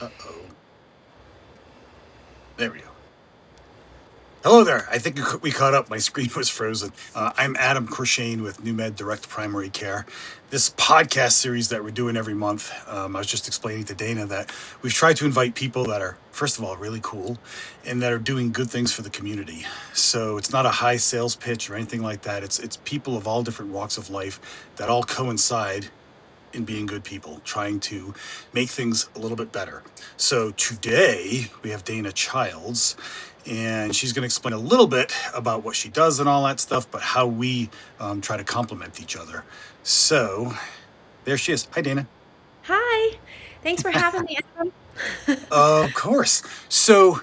Uh-oh. There we go. Hello there. I think we caught up. My screen was frozen. I'm Adam Courchaine with NuMed Direct Primary Care. This podcast series that we're doing every month, I was just explaining to Dana that we've tried to invite people that are, first of all, really cool and that are doing good things for the community. So it's not a high sales pitch or anything like that. It's people of all different walks of life that all coincide in being good people, trying to make things a little bit better. So today we have Dana Childs, and she's going to explain a little bit about what she does and all that stuff, but how we try to complement each other. So there she is. Hi, Dana. Hi, thanks for having me, Adam. Of course. So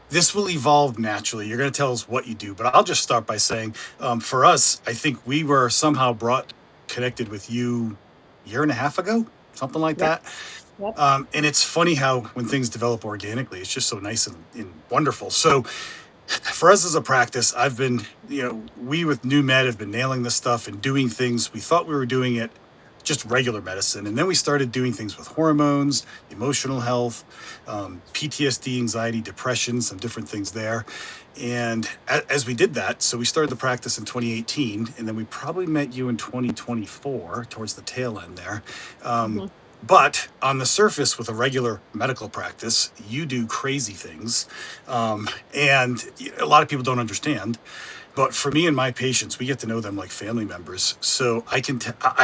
this will evolve naturally. You're going to tell us what you do, but I'll just start by saying, for us, I think we were somehow connected with you a year and a half ago, something like Yep, that. yep. And it's funny how when things develop organically, it's just so nice and wonderful. So for us as a practice, I've been, we with NuMed have been nailing this stuff and doing things. We thought we were doing it just regular medicine. And then we started doing things with hormones, emotional health, PTSD, anxiety, depression, some different things there. And as we did that, so we started the practice in 2018, and then we probably met you in 2024 towards the tail end there. Um, Mhm. but on the surface, with a regular medical practice, you do crazy things. And a lot of people don't understand. But for me and my patients, we get to know them like family members. So I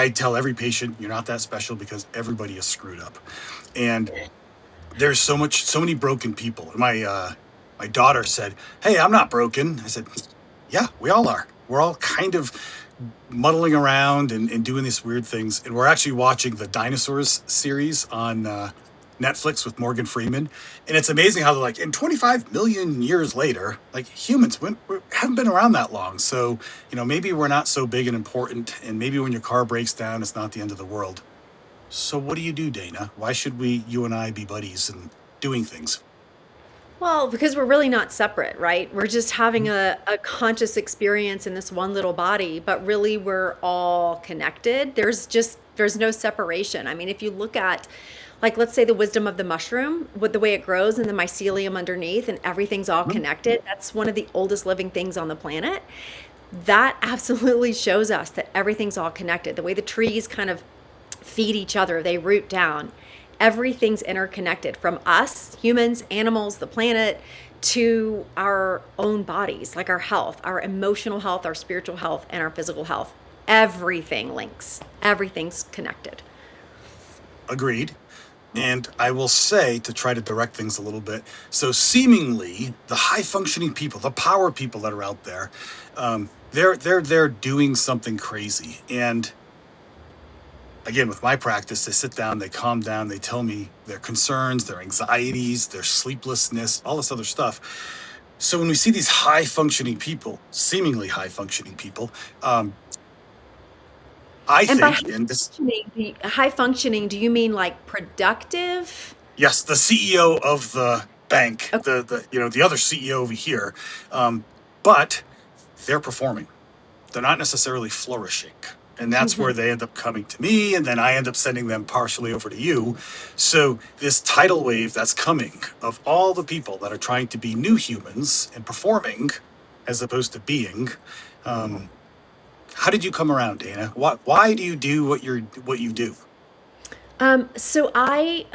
tell every patient, you're not that special because everybody is screwed up. And there's so many broken people. My daughter said, "Hey, I'm not broken." I said, "Yeah, we all are. We're all kind of muddling around and doing these weird things." And we're actually watching the Dinosaurs series on Netflix with Morgan Freeman. And it's amazing how they're like, in 25 million years later, like humans we haven't been around that long. So, maybe we're not so big and important. And maybe when your car breaks down, it's not the end of the world. So what do you do, Dana? Why should you and I be buddies and doing things? Well, because we're really not separate, right? We're just having a conscious experience in this one little body, but really we're all connected. There's no separation. I mean, if you look at, like, let's say the wisdom of the mushroom, with the way it grows and the mycelium underneath, and everything's all Mhm. connected. That's one of the oldest living things on the planet. That absolutely shows us that everything's all connected. The way the trees kind of feed each other, they root down. Everything's interconnected from us, humans, animals, the planet, to our own bodies, like our health, our emotional health, our spiritual health, and our physical health. Everything links, everything's connected. Agreed. And I will say, to try to direct things a little bit, so seemingly the high functioning people, the power people that are out there, they're doing something crazy. And again, with my practice, they sit down, they calm down, they tell me their concerns, their anxieties, their sleeplessness, all this other stuff. So when we see these high functioning people, seemingly high functioning people, I And by think, and this, high functioning, do you mean like productive? yes, the CEO of the bank, Okay. the other CEO over here, um, but they're performing. They're not necessarily flourishing. And that's where they end up coming to me, and then I end up sending them partially over to you. So this tidal wave that's coming of all the people that are trying to be new humans and performing as opposed to being. Um, how did you come around, Dana? Why do you do what you do? So I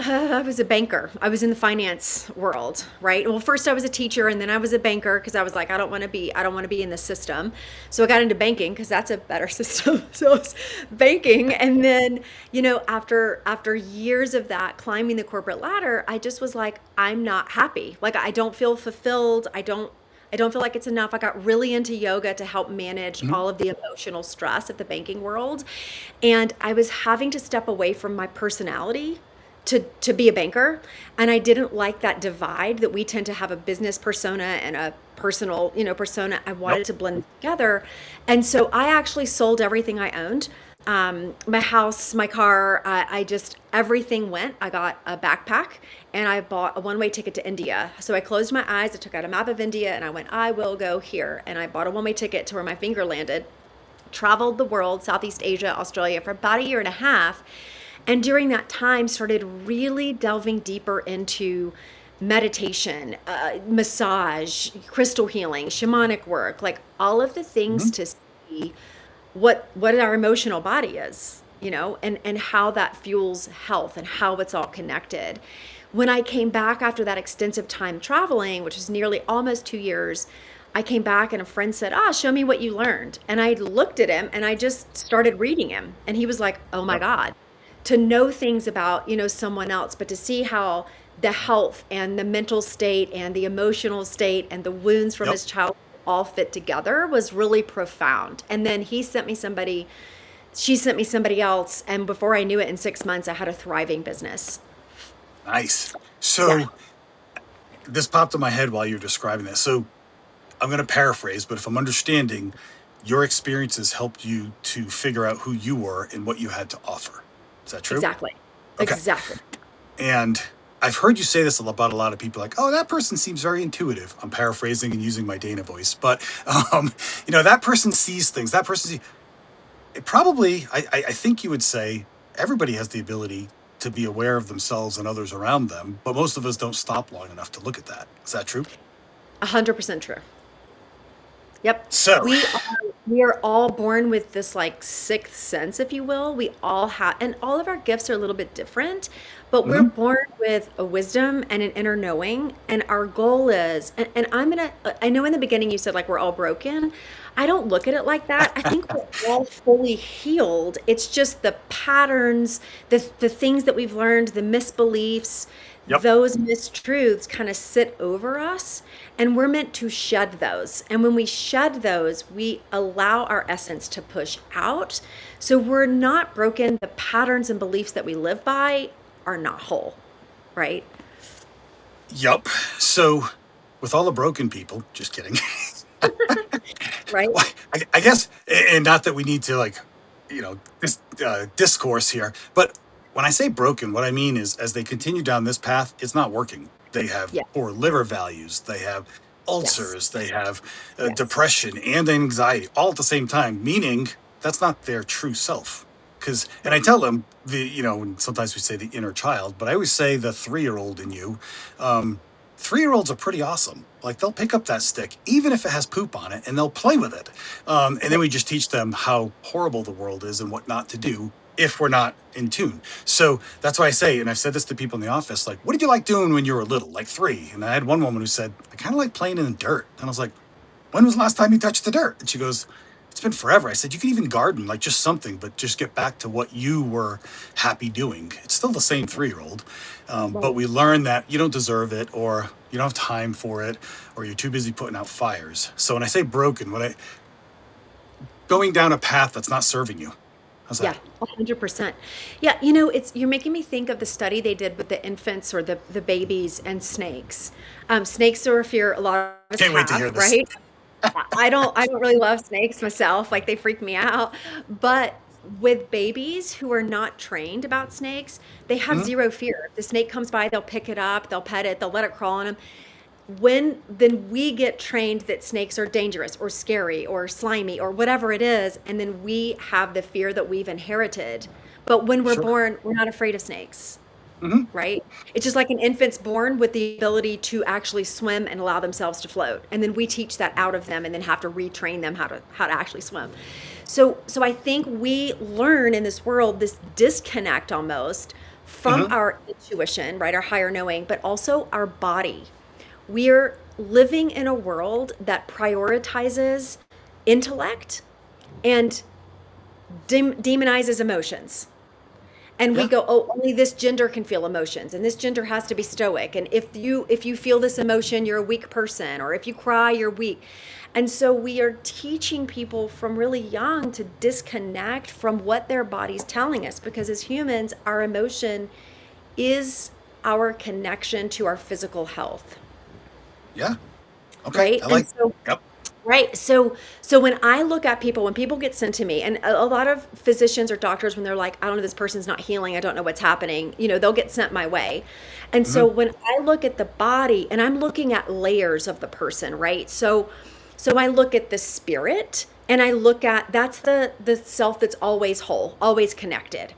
was a banker. I was in the finance world, right? Well, first I was a teacher and then I was a banker because I was like, I don't want to be in the system. So I got into banking because that's a better system. So I was banking. And then, after years of that, climbing the corporate ladder, I just was like, I'm not happy. Like I don't feel fulfilled. I don't feel like it's enough. I got really into yoga to help manage Mhm. all of the emotional stress of the banking world. And I was having to step away from my personality to be a banker. And I didn't like that divide that we tend to have, a business persona and a personal, persona. I Yep. wanted to blend together. And so I actually sold everything I owned. My house, my car, everything went. I got a backpack and I bought a one-way ticket to India. So I closed my eyes, I took out a map of India and I went, I will go here. And I bought a one-way ticket to where my finger landed, traveled the world, Southeast Asia, Australia, for about a year and a half. And during that time, started really delving deeper into meditation, massage, crystal healing, shamanic work, like all of the things Hmm. to see what our emotional body is, and how that fuels health and how it's all connected. When I came back after that extensive time traveling, which was nearly almost 2 years, I came back and a friend said, show me what you learned. And I looked at him and I just started reading him. And he was like, oh my Yep. God, to know things about, someone else, but to see how the health and the mental state and the emotional state and the wounds from Yep. his childhood all fit together was really profound. And then she sent me somebody else. And before I knew it, in 6 months, I had a thriving business. Nice. Yeah, So this popped in my head while you were describing this. So I'm going to paraphrase, but if I'm understanding, your experiences helped you to figure out who you were and what you had to offer. Is that true? exactly. Okay. Exactly. And I've heard you say this about a lot of people, like, oh, that person seems very intuitive. I'm paraphrasing and using my Dana voice, but that person sees things. That person sees. It probably, I think you would say, everybody has the ability to be aware of themselves and others around them, but most of us don't stop long enough to look at that. Is that true? 100% true. Yep. So, We are all born with this like sixth sense, if you will. We all have, and all of our gifts are a little bit different, but we're mhm, born with a wisdom and an inner knowing. And our goal is, and I know in the beginning you said like we're all broken. I don't look at it like that. I think we're all fully healed. It's just the patterns, the things that we've learned, the misbeliefs, yep, those mistruths kind of sit over us, and we're meant to shed those. And when we shed those, we allow our essence to push out. So we're not broken. The patterns and beliefs that we live by are not whole, right? yep. So, with all the broken people, just kidding. Right? Well, I guess, and not that we need to like, this discourse here, but when I say broken, what I mean is as they continue down this path, it's not working. They have Yeah. poor liver values, they have Yes. ulcers, they have Yes. depression and anxiety all at the same time, meaning that's not their true self. Because, and I Right. tell them and sometimes we say the inner child, but I always say the 3-year-old in you. Um, 3-year-olds are pretty awesome. Like they'll pick up that stick, even if it has poop on it, and they'll play with it. And then Right. we just teach them how horrible the world is and what not to do if we're not in tune. So that's why I say, and I've said this to people in the office, like, what did you like doing when you were little, like 3? And I had one woman who said, I kind of like playing in the dirt. And I was like, when was the last time you touched the dirt? And she goes, it's been forever. I said, you can even garden, like just something, but just get back to what you were happy doing. It's still the same 3-year-old. But Right. we learn that you don't deserve it, or you don't have time for it, or you're too busy putting out fires. So when I say broken, going down a path that's not serving you. How's Yeah, that? 100%. Yeah, you're making me think of the study they did with the infants or the babies and snakes. Snakes are a fear a lot of us Can't wait to hear have, this. right? I don't really love snakes myself, like they freak me out. But with babies who are not trained about snakes, they have Hmm. zero fear. If the snake comes by, they'll pick it up, they'll pet it, they'll let it crawl on them. When then we get trained that snakes are dangerous or scary or slimy or whatever it is, and then we have the fear that we've inherited. But when we're Sure. born, we're not afraid of snakes, Hmm. right? It's just like an infant's born with the ability to actually swim and allow themselves to float. And then we teach that out of them and then have to retrain them how to actually swim. So I think we learn in this world this disconnect almost from Hmm. our intuition, right? Our higher knowing, but also our body. We're living in a world that prioritizes intellect and demonizes emotions. And we Yeah. go, oh, only this gender can feel emotions, and this gender has to be stoic. And if you feel this emotion, you're a weak person, or if you cry, you're weak. And so we are teaching people from really young to disconnect from what their body's telling us, because as humans, our emotion is our connection to our physical health, Yeah. Okay. right? I And like. so Yep. Right. So when I look at people, when people get sent to me, and a lot of physicians or doctors, when they're like, I don't know, this person's not healing, I don't know what's happening, they'll get sent my way. And so Hmm. when I look at the body, and I'm looking at layers of the person, right? So I look at the spirit, and I look at that's the self that's always whole, always connected.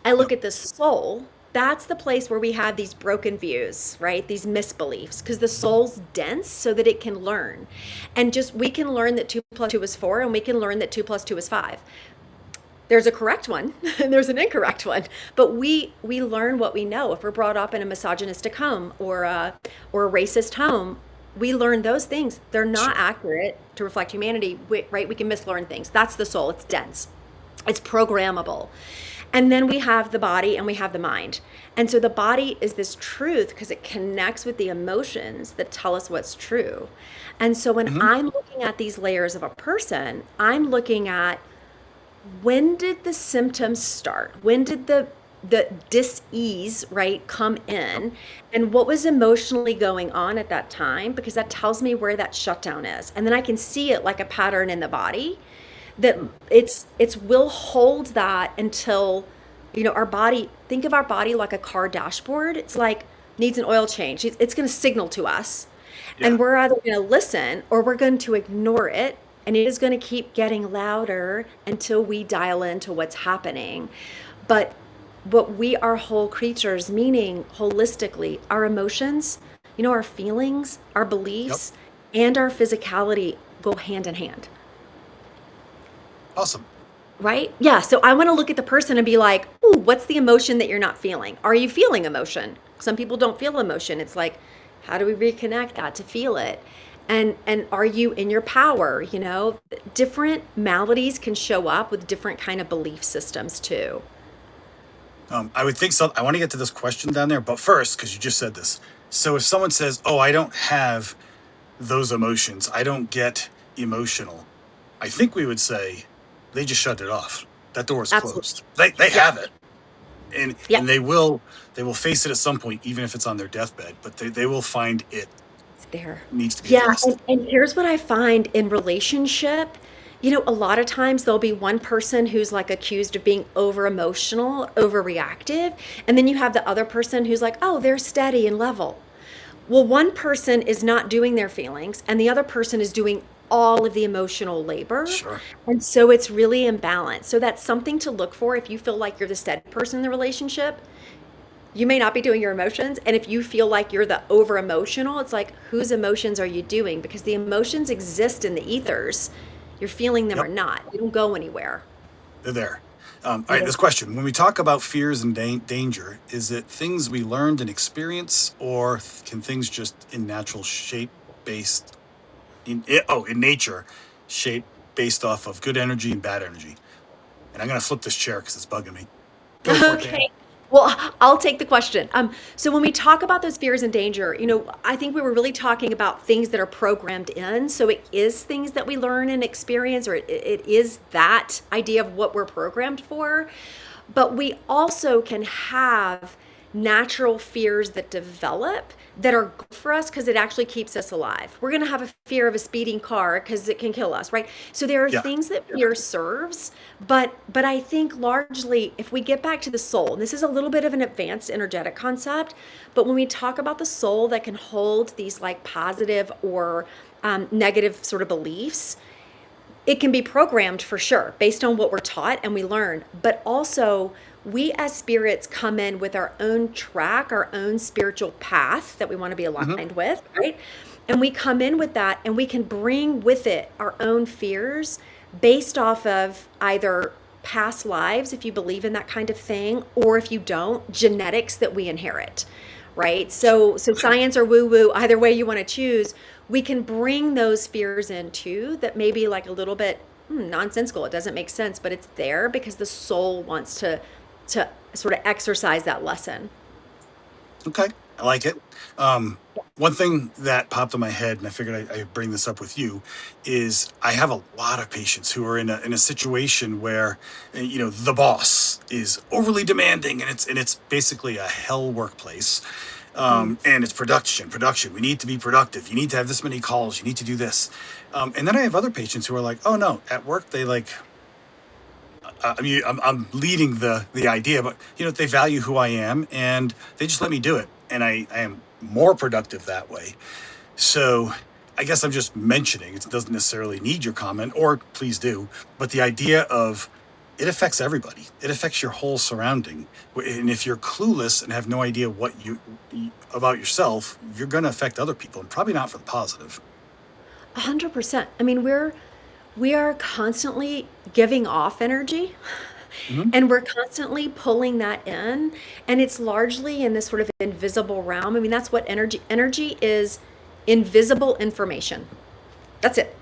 I look Yep. at the soul. That's the place where we have these broken views, right? These misbeliefs, because the soul's dense so that it can learn. And just we can learn that 2 plus 2 is 4, and we can learn that 2 plus 2 is 5. There's a correct one and there's an incorrect one, but we learn what we know. If we're brought up in a misogynistic home or a racist home, we learn those things. They're not Sure. accurate to reflect humanity, right? We can mislearn things. That's the soul. It's dense. It's programmable. And then we have the body and we have the mind. And so the body is this truth because it connects with the emotions that tell us what's true. And so when Hmm. I'm looking at these layers of a person, I'm looking at when did the symptoms start? When did the dis-ease, right, come in? And what was emotionally going on at that time? Because that tells me where that shutdown is. And then I can see it like a pattern in the body that it's will hold that until, our body, think of our body like a car dashboard. It's like needs an oil change. It's going to signal to us, Yeah. and we're either going to listen or we're going to ignore it, and it is going to keep getting louder until we dial into what's happening. But we are whole creatures, meaning holistically our emotions, our feelings, our Yep. beliefs, and our physicality go hand in hand. Awesome. Right? Yeah. So I want to look at the person and be like, ooh, what's the emotion that you're not feeling? Are you feeling emotion? Some people don't feel emotion. It's like, how do we reconnect that to feel it? And are you in your power? Different maladies can show up with different kind of belief systems too. I would think so. I want to get to this question down there, but first, because you just said this. So if someone says, "Oh, I don't have those emotions. I don't get emotional," I think we would say they just shut it off. That door is Absolutely. closed. They Yeah. have it, and Yeah. and they will face it at some point, even if it's on their deathbed. But they will find it It's there. needs to be Yeah, addressed. and here's what I find in relationship. A lot of times there'll be one person who's like accused of being over emotional, overreactive, and then you have the other person who's like, oh, they're steady and level. Well, one person is not doing their feelings, and the other person is doing all of the emotional labor. Sure. And so it's really imbalanced. So that's something to look for if you feel like you're the steady person in the relationship. You may not be doing your emotions. And if you feel like you're the over emotional, it's like, whose emotions are you doing? Because the emotions exist in the ethers. You're feeling them or Yep. not. They don't go anywhere. They're there. All right, Yeah. this question. When we talk about fears and danger, is it things we learned and experience, or can things just in natural shape based in nature, shape based off of good energy and bad energy? And I'm going to flip this chair because it's bugging me. Go for it, Dan. Okay. Well, I'll take the question. So when we talk about those fears and danger, I think we were really talking about things that are programmed in. So it is things that we learn and experience, or it is that idea of what we're programmed for. But we also can have natural fears that develop that are good for us because it actually keeps us alive. We're going to have a fear of a speeding car because it can kill us, right? So there are Yeah. things that fear serves, but I think largely if we get back to the soul, and this is a little bit of an advanced energetic concept, but when we talk about the soul that can hold these like positive or negative sort of beliefs, it can be programmed for sure based on what we're taught and we learn, but also we as spirits come in with our own track, our own spiritual path that we want to be Hmm. aligned with, right? And we come in with that and we can bring with it our own fears based off of either past lives, if you believe in that kind of thing, or if you don't, genetics that we inherit, right? So science or woo woo, either way you want to choose, we can bring those fears in too that may be like a little bit nonsensical. It doesn't make sense, but it's there because the soul wants to sort of exercise that lesson. Okay. I like it. One thing that popped in my head, and I figured I'd bring this up with you, is I have a lot of patients who are in a situation where, the boss is overly demanding, and it's basically a hell workplace. Mm. And it's production. We need to be productive. You need to have this many calls. You need to do this. And then I have other patients who are like, oh no, at work they like. I mean, I'm leading the idea, but they value who I am, and they just let me do it, and I am more productive that way. So I guess I'm just mentioning it doesn't necessarily need your comment, or please do. But the idea of it affects everybody. It affects your whole surrounding. And if you're clueless and have no idea about yourself, you're going to affect other people, and probably not for the positive. 100%. I mean, we are constantly giving off energy Hmm. and we're constantly pulling that in, and it's largely in this sort of invisible realm. I mean, that's what energy is, invisible information. That's it.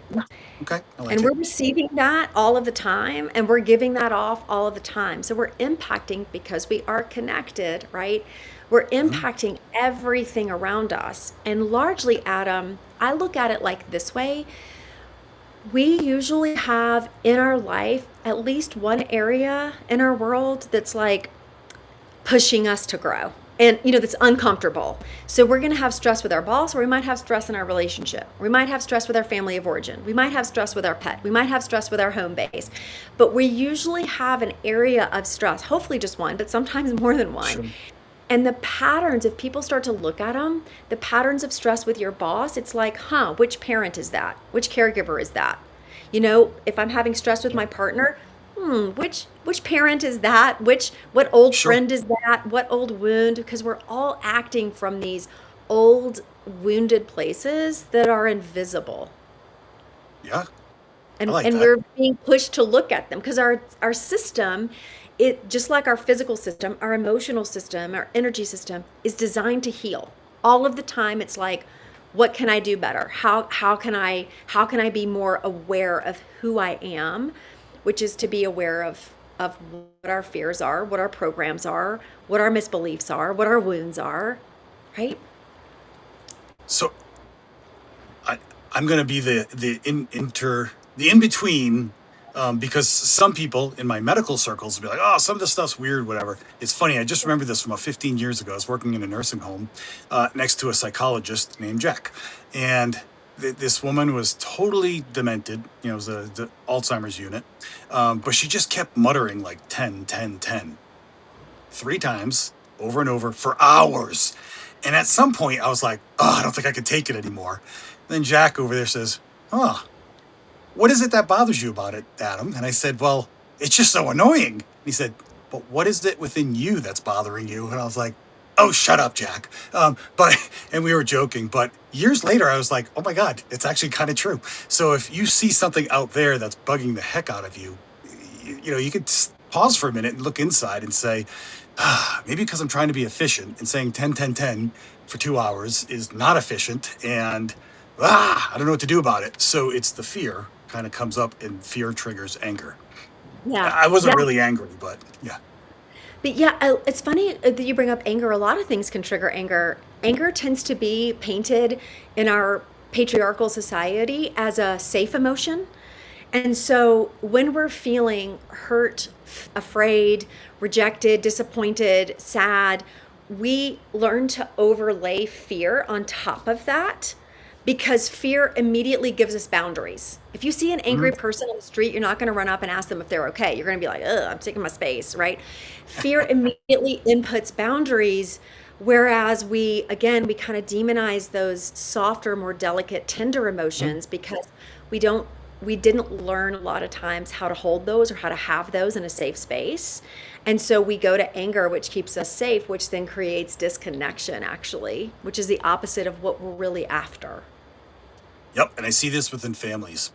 Okay, I like And it. we're receiving that all of the time and we're giving that off all of the time. So we're impacting because we are connected, right? We're Mhm. impacting everything around us. And largely, Adam, I look at it like this way. We usually have in our life at least one area in our world that's like pushing us to grow, and that's uncomfortable. So we're going to have stress with our boss, or we might have stress in our relationship, we might have stress with our family of origin, we might have stress with our pet, we might have stress with our home base. But we usually have an area of stress, hopefully just one, but sometimes more than one. Sure. And the patterns, if people start to look at them, the patterns of stress with your boss, it's like, which parent is that? Which caregiver is that? If I'm having stress with Yep. my partner, which parent is that? What old Sure. friend is that? What old wound? Because we're all acting from these old wounded places that are invisible. Yeah, I and like and that. we're being pushed to look at them because our system, it just like our physical system, our emotional system, our energy system is designed to heal all of the time. It's like, what can I do better? How can I be more aware of who I am, which is to be aware of what our fears are, what our programs are, what our misbeliefs are, what our wounds are, right? So I I'm gonna be the in between, because some people in my medical circles will be like, oh, some of this stuff's weird, whatever. It's funny. I just remember this from about 15 years ago. I was working in a nursing home next to a psychologist named Jack, and this woman was totally demented. It was the Alzheimer's unit, but she just kept muttering like 10, 10, 10 three times over and over for hours. And at some point, I was like, oh, I don't think I can take it anymore. And then Jack over there says, oh, what is it that bothers you about it, Adam? And I said, well, it's just so annoying. And he said, but what is it within you that's bothering you? And I was like, oh, shut up, Jack. And we were joking. But years later, I was like, oh my God, it's actually kind of true. So if you see something out there that's bugging the heck out of you, you could pause for a minute and look inside and say, maybe because I'm trying to be efficient and saying 10, 10, 10 for 2 hours is not efficient. And I don't know what to do about it. So it's the fear kind of comes up, and fear triggers anger. Yeah. I Yeah. wasn't really angry, but yeah. But yeah, it's funny that you bring up anger. A lot of things can trigger anger. Anger tends to be painted in our patriarchal society as a safe emotion. And so when we're feeling hurt, afraid, rejected, disappointed, sad, we learn to overlay fear on top of that because fear immediately gives us boundaries. If you see an Mhm. angry person on the street, you're not going to run up and ask them if they're okay. You're going to be like, ugh, I'm taking my space, right? Fear immediately inputs boundaries. Whereas we kind of demonize those softer, more delicate, tender Mhm. emotions because we don't we didn't learn a lot of times how to hold those or how to have those in a safe space. And so we go to anger, which keeps us safe, which then creates disconnection, actually, which is the opposite of what we're really after. Yep. And I see this within families.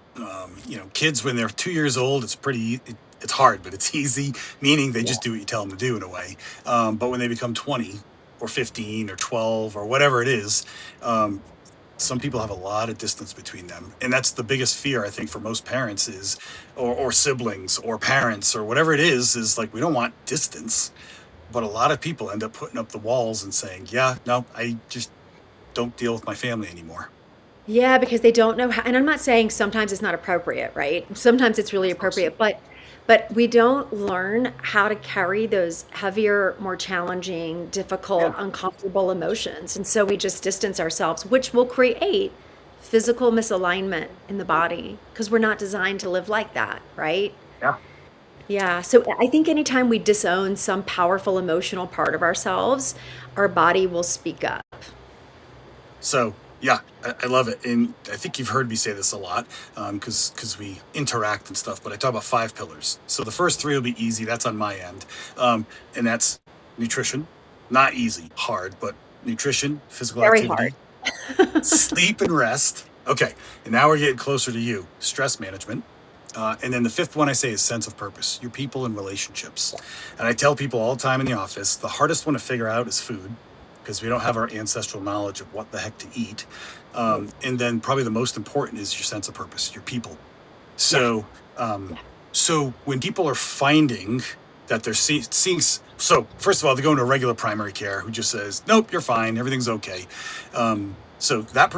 Kids, when they're 2 years old, it's hard, but it's easy, meaning they Yeah. just do what you tell them to do in a way. But when they become 20 or 15 or 12 or whatever it is, um, some people have a lot of distance between them, and that's the biggest fear, I think, for most parents is, or siblings or parents or whatever it is like, we don't want distance, but a lot of people end up putting up the walls and saying, yeah, no, I just don't deal with my family anymore. Yeah, because they don't know how, and I'm not saying sometimes it's not appropriate, right? Sometimes it's really Of course. appropriate, but we don't learn how to carry those heavier, more challenging, difficult, Yeah. uncomfortable emotions. And so we just distance ourselves, which will create physical misalignment in the body because we're not designed to live like that, right? Yeah. Yeah. So I think anytime we disown some powerful emotional part of ourselves, our body will speak up. So Yeah, I love it. And I think you've heard me say this a lot because we interact and stuff, but I talk about 5 pillars. So the first three will be easy. That's on my end. And that's nutrition, not easy, hard, but nutrition, physical Very hard. activity, sleep and rest. Okay. And now we're getting closer to you, stress management. And then the fifth one I say is sense of purpose, your people and relationships. And I tell people all the time in the office, the hardest one to figure out is food because we don't have our ancestral knowledge of what the heck to eat. And then probably the most important is your sense of purpose, your people. Yeah. So, so when people are finding that they're seeing, so first of all, they go into a regular primary care who just says, nope, you're fine, everything's okay. So that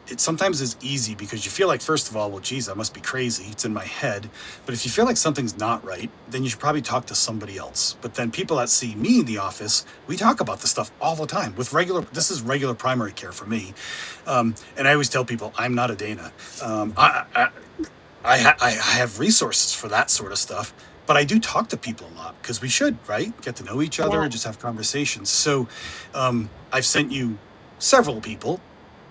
it sometimes is easy because you feel like, first of all, well, geez, I must be crazy. It's in my head. But if you feel like something's not right, then you should probably talk to somebody else. But then people that see me in the office, we talk about this stuff all the time this is regular primary care for me. And I always tell people, I'm not a Dana. I have resources for that sort of stuff, but I do talk to people a lot because we should, right? Get to know each other Yeah. and just have conversations. So I've sent you several people.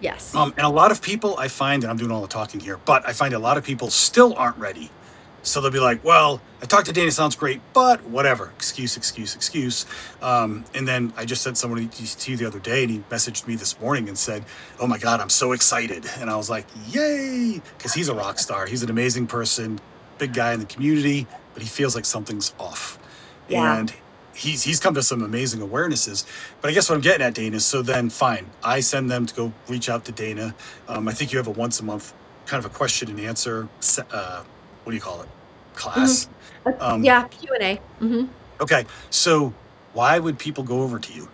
Yes. And a lot of people I find, and I'm doing all the talking here, but I find a lot of people still aren't ready. So they'll be like, well, I talked to Dana, sounds great, but whatever, excuse, excuse, excuse. And then I just sent somebody to you the other day and he messaged me this morning and said, oh my God, I'm so excited. And I was like, yay, because he's a rock star. He's an amazing person, big guy in the community, but he feels like something's off. Yeah. And he's come to some amazing awarenesses. But I guess what I'm getting at, Dana, is so then fine, I send them to go reach out to Dana. I think you have a once a month kind of a question and answer, what do you call it? Hmm. Class. Um, Yeah. Q&A. okay, so why would people go over to you?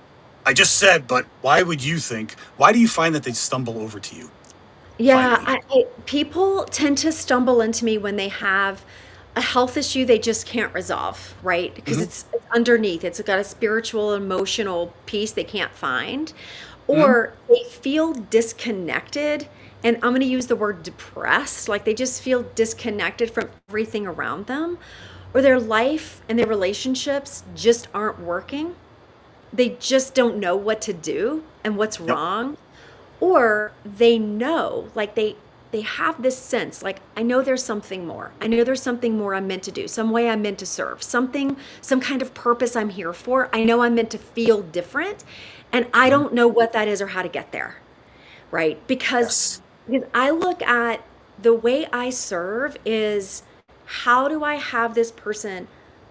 I just said, but why do you find that they stumble over to you Yeah, finally? people tend to stumble into me when they have a health issue they just can't resolve, right? Because Hmm. it's underneath. It's got a spiritual, emotional piece they can't find, Hmm. or they feel disconnected. And I'm going to use the word depressed, like they just feel disconnected from everything around them, or their life and their relationships just aren't working. They just don't know what to do and what's Yep. wrong, or they know, like they have this sense, like I know there's something more, I know there's something more I'm meant to do, some way I'm meant to serve, something, some kind of purpose I'm here for. I know I'm meant to feel different, and I Hmm. don't know what that is or how to get there, right? Yes. Because I look at the way I serve is, how do I have this person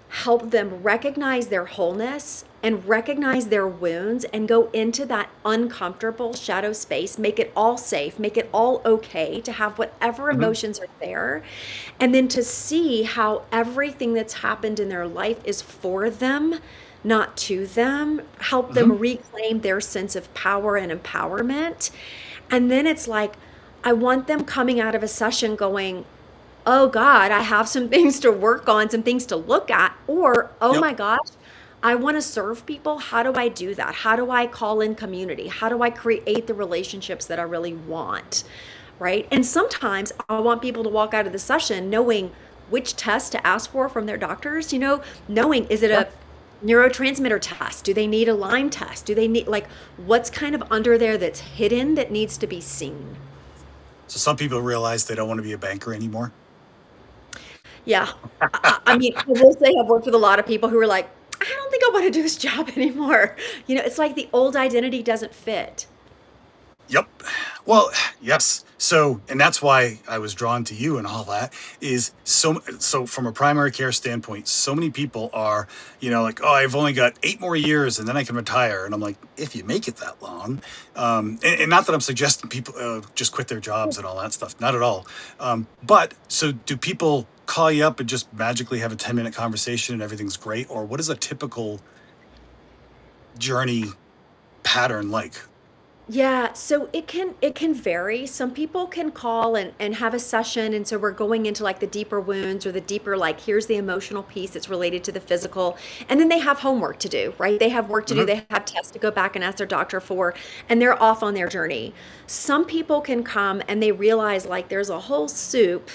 help them recognize their wholeness and recognize their wounds and go into that uncomfortable shadow space, make it all safe, make it all okay to have whatever Hmm. emotions are there, and then to see how everything that's happened in their life is for them, not to them, help Hmm. them reclaim their sense of power and empowerment. And then it's like, I want them coming out of a session going, oh God, I have some things to work on, some things to look at, or oh Yep. my gosh, I want to serve people. How do I do that? How do I call in community? How do I create the relationships that I really want? Right. And sometimes I want people to walk out of the session knowing which test to ask for from their doctors, knowing, is it Yeah. a neurotransmitter test? Do they need a Lyme test? Do they need, like, what's kind of under there that's hidden that needs to be seen? So some people realize they don't want to be a banker anymore. Yeah. I mean, I will say I've worked with a lot of people who are like, I don't think I want to do this job anymore. It's like the old identity doesn't fit. Yep. Well, yes. So, and that's why I was drawn to you and all that is so from a primary care standpoint, so many people are, like, oh, I've only got 8 more years and then I can retire. And I'm like, if you make it that long, and not that I'm suggesting people just quit their jobs and all that stuff, not at all. But so do people call you up and just magically have a 10-minute conversation and everything's great? Or what is a typical journey pattern like? Yeah, so it can vary. Some people can call and have a session, and so we're going into like the deeper wounds or the deeper, like, here's the emotional piece that's related to the physical. And then they have homework to do, right? They have work to do, Hmm. they have tests to go back and ask their doctor for, and they're off on their journey. Some people can come and they realize like there's a whole soup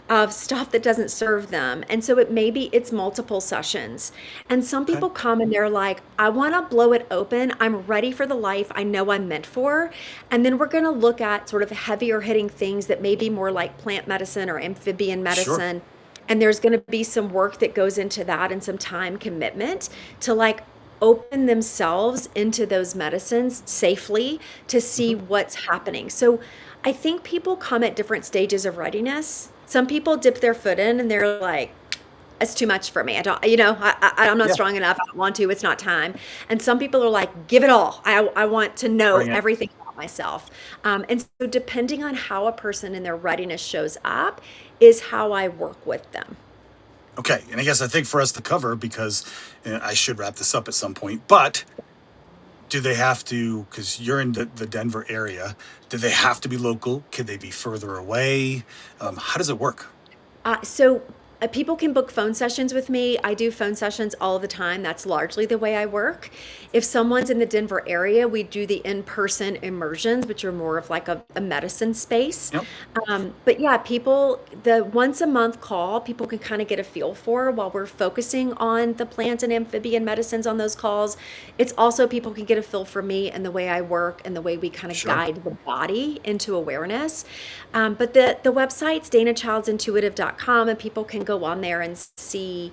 of stuff that doesn't serve them. And so maybe it's multiple sessions. And some Okay. people come and they're like, I want to blow it open. I'm ready for the life I know I'm meant for. And then we're going to look at sort of heavier hitting things that may be more like plant medicine or amphibian Sure. medicine. And there's going to be some work that goes into that and some time commitment to like open themselves into those medicines safely to see Hmm. what's happening. So I think people come at different stages of readiness. Some people dip their foot in and they're like, it's too much for me. I don't, I'm not Yeah. strong enough. I don't want to. It's not time. And some people are like, give it all. I want to know Bring it. everything about myself. And so, depending on how a person in their readiness shows up, is how I work with them. Okay. And I think for us to cover, because I should wrap this up at some point, but do they have to, because you're in the Denver area, do they have to be local? Can they be further away? How does it work? So people can book phone sessions with me. I do phone sessions all the time. That's largely the way I work. If someone's in the Denver area, we do the in-person immersions, which are more of like a medicine space. Yep. But yeah, people, the once a month call, people can kind of get a feel for while we're focusing on the plant and amphibian medicines on those calls. It's also people can get a feel for me and the way I work and the way we kind of Sure. guide the body into awareness. But the website's danachildsintuitive.com, and people can go on there and see,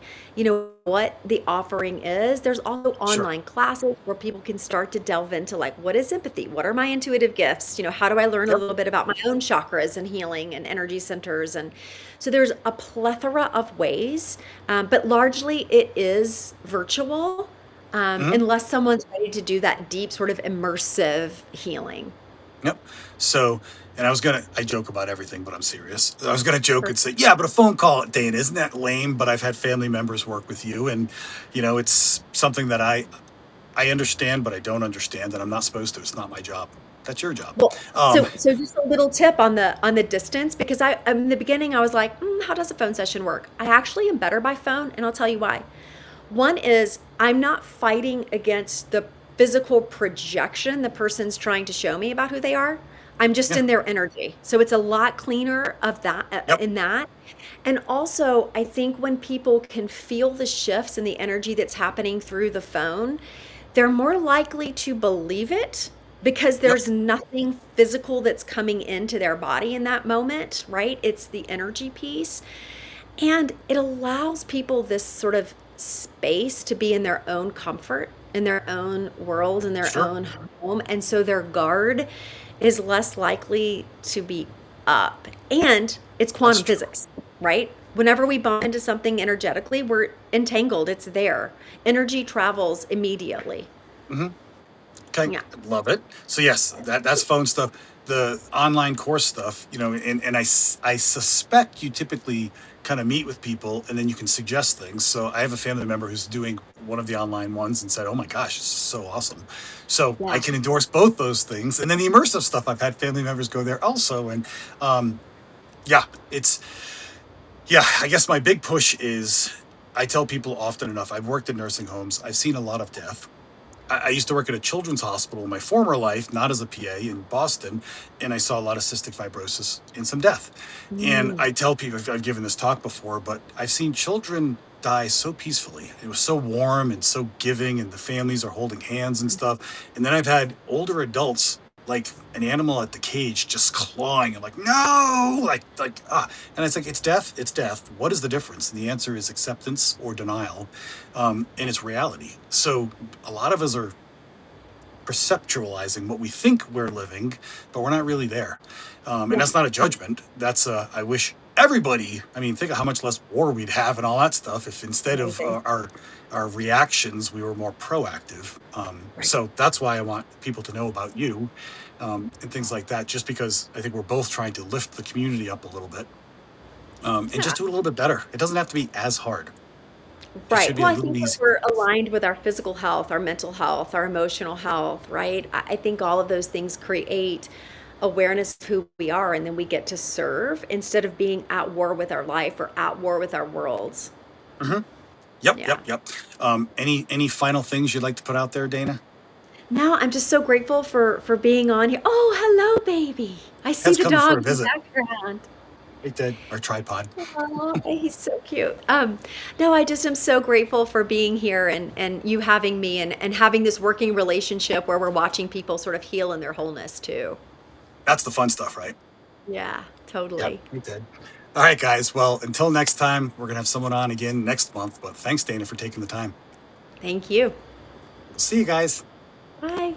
what the offering is. There's also Sure. online classes where people can start to delve into like, what is empathy? What are my intuitive gifts? How do I learn a Yep. little bit about my own chakras and healing and energy centers? And so there's a plethora of ways, but largely it is virtual, Hmm. unless someone's ready to do that deep sort of immersive healing. Yep. So, and I joke about everything, but I'm serious. I was gonna joke and say, yeah, but a phone call, Dana, isn't that lame? But I've had family members work with you, and it's something that I understand, but I don't understand, and I'm not supposed to. It's not my job. That's your job. Well, Um, so just a little tip on the distance, because I in the beginning I was like, how does a phone session work? I actually am better by phone, and I'll tell you why. One is I'm not fighting against the physical projection the person's trying to show me about who they are. I'm just yeah. in their energy. So it's a lot cleaner of that Yep. in that. And also, I think when people can feel the shifts in the energy that's happening through the phone, they're more likely to believe it because Yep. there's nothing physical that's coming into their body in that moment, right? It's the energy piece. And it allows people this sort of space to be in their own comfort, in their own world, in their Sure. own home. And so their guard is less likely to be up. And it's That's quantum true. physics, right? Whenever we bump into something energetically, we're entangled, it's there. Energy travels immediately. Hmm. Okay, Yeah. love it. So yes, that's phone stuff. The online course stuff, and I suspect you typically kind of meet with people and then you can suggest things. So I have a family member who's doing one of the online ones and said, "Oh my gosh, this is so awesome." So I Yeah. can endorse both those things. And then the immersive stuff, I've had family members go there also, and um, yeah, I guess my big push is I tell people often enough. I've worked in nursing homes. I've seen a lot of death. I used to work at a children's hospital in my former life, not as a PA in Boston, and I saw a lot of cystic fibrosis and some death. And Mm. I tell people, I've given this talk before, but I've seen children die so peacefully. It was so warm and so giving, and the families are holding hands and stuff. And then I've had older adults, like an animal at the cage, just clawing and like, no, and it's like, it's death, it's death. What is the difference? And the answer is acceptance or denial, and it's reality. So a lot of us are perceptualizing what we think we're living, but we're not really there. And Yeah. that's not a judgment. I wish everybody, I mean, think of how much less war we'd have and all that stuff if instead of Amazing. our reactions, we were more proactive. Right. So that's why I want people to know about you, and things like that, just because I think we're both trying to lift the community up a little bit, and Yeah. just do it a little bit better. It doesn't have to be as hard. It should Right. be a Well, I little think when easier. we're aligned with our physical health, our mental health, our emotional health, right? I think all of those things create awareness of who we are, and then we get to serve instead of being at war with our life or at war with our worlds. Hmm. Yep, Yeah. yep, yep. Any final things you'd like to put out there, Dana? No, I'm just so grateful for being on here. Oh, hello, baby. I see Has the come for dog a in the visit. background. Hey, Ted, our tripod. Oh, he's so cute. No, I just am so grateful for being here and you having me and having this working relationship where we're watching people sort of heal in their wholeness too. That's the fun stuff, right? Yeah, Yep. totally. Hey, Ted. All right, guys. Well, until next time, we're going to have someone on again next month. But thanks, Dana, for taking the time. Thank you. See you guys. Bye.